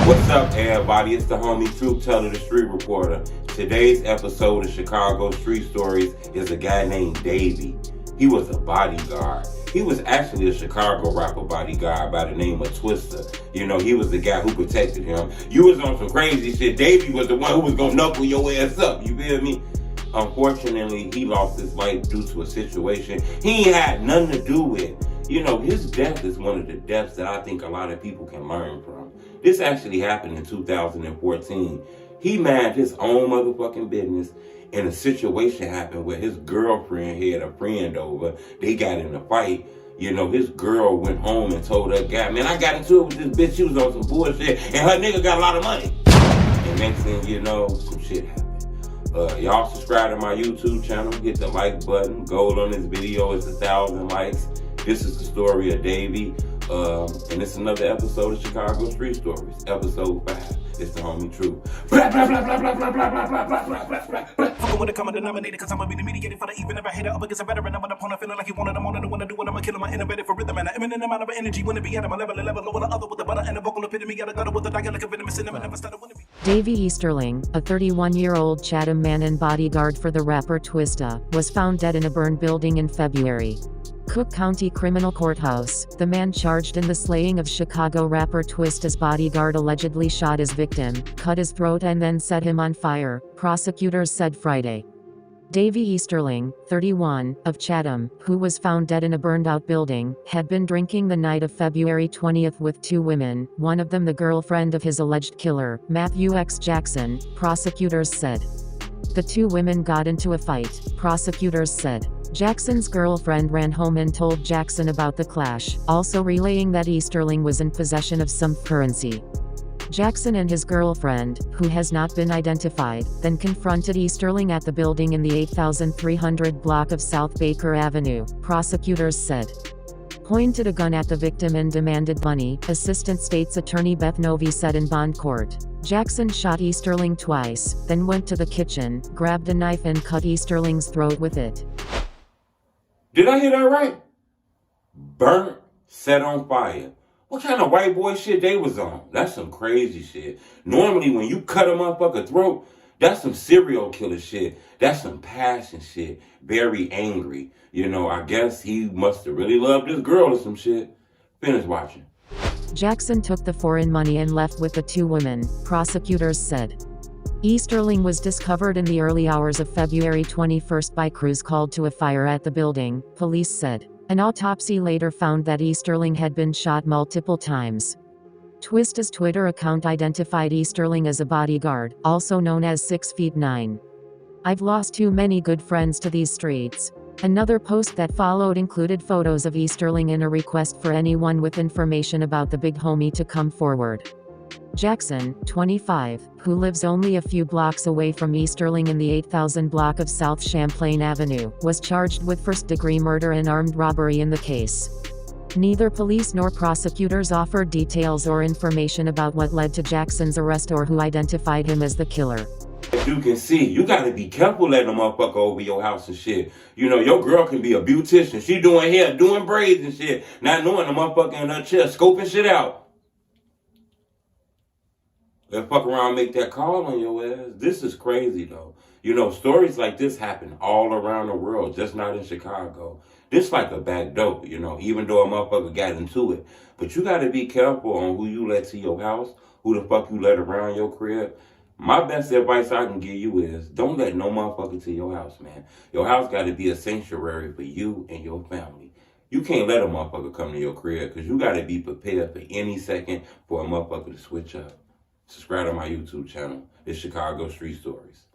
What's up, everybody? It's the homie Truth Teller, the Street Reporter. Today's episode of Chicago Street Stories is a guy named Davey. He was a bodyguard. He was actually a Chicago rapper bodyguard by the name of Twista. You know, he was the guy who protected him. You was on some crazy shit. Davey was the one who was gonna knuckle your ass up. You feel me? Unfortunately, he lost his life due to a situation he had nothing to do with. You know, his death is one of the deaths that I think a lot of people can learn from. This actually happened in 2014. He minded his own motherfucking business, and a situation happened where his girlfriend had a friend over. They got in a fight. You know, his girl went home and told her guy, man, I got into it with this bitch. She was on some bullshit, and her nigga got a lot of money. And next thing you know, some shit happened. Y'all subscribe to my YouTube channel. Hit the like button. Goal on this video is 1,000 likes. This is the story of Davey. And it's another episode of Chicago Street Stories, episode 5. It's the homie Truth. Blah, blah, blah, blah, blah, blah, blah, blah, blah, blah, blah, blah, blah. Fucking with a common denominator, cause I'ma be the mediator for the even if I hit it up against a veteran. I'm an opponent feeling like he wanted, I'm on it, I wanna do it, I'ma kill him, I innovated for rhythm and an imminent amount of energy. When it be at him, I level over the other with the butter and a vocal epitome. Got a gutter with a dagger like a venomous cinema, never started when it be. Davey Easterling, a 31-year-old Chatham man and bodyguard for the rapper Twista, was found dead in a burned building in February. Cook County Criminal Courthouse. The man charged in the slaying of Chicago rapper Twista's bodyguard allegedly shot his victim, cut his throat and then set him on fire, prosecutors said Friday. Davey Easterling, 31, of Chatham, who was found dead in a burned-out building, had been drinking the night of February 20th with two women, one of them the girlfriend of his alleged killer, Matthew X. Jackson, prosecutors said. The two women got into a fight, prosecutors said. Jackson's girlfriend ran home and told Jackson about the clash, also relaying that Easterling was in possession of some currency. Jackson and his girlfriend, who has not been identified, then confronted Easterling at the building in the 8300 block of South Baker Avenue, prosecutors said. Pointed a gun at the victim and demanded money, Assistant State's Attorney Beth Novy said in bond court. Jackson shot Easterling twice, then went to the kitchen, grabbed a knife and cut Easterling's throat with it. Did I hear that right? Burnt, set on fire. What kind of white boy shit they was on? That's some crazy shit. Normally when you cut a motherfucker throat, that's some serial killer shit. That's some passion shit. Very angry. You know, I guess he must have really loved this girl or some shit. Finish watching. Jackson took the foreign money and left with the two women, prosecutors said. Easterling was discovered in the early hours of February 21st by crews called to a fire at the building, police said. An autopsy later found that Easterling had been shot multiple times. Twista's Twitter account identified Easterling as a bodyguard, also known as 6'9". I've lost too many good friends to these streets. Another post that followed included photos of Easterling and a request for anyone with information about the big homie to come forward. Jackson, 25, who lives only a few blocks away from Easterling in the 8000 block of South Champlain Avenue, was charged with first-degree murder and armed robbery in the case. Neither police nor prosecutors offered details or information about what led to Jackson's arrest or who identified him as the killer. As you can see, you gotta be careful letting a motherfucker over your house and shit. You know, your girl can be a beautician. She doing hair, doing braids and shit, not knowing the motherfucker in her chest, scoping shit out. Let's fuck around and make that call on your ass. This is crazy, though. You know, stories like this happen all around the world, just not in Chicago. This like a back door, you know, even though a motherfucker got into it. But you got to be careful on who you let to your house, who the fuck you let around your crib. My best advice I can give you is don't let no motherfucker to your house, man. Your house got to be a sanctuary for you and your family. You can't let a motherfucker come to your crib because you got to be prepared for any second for a motherfucker to switch up. Subscribe to my YouTube channel. It's Chicago Street Stories.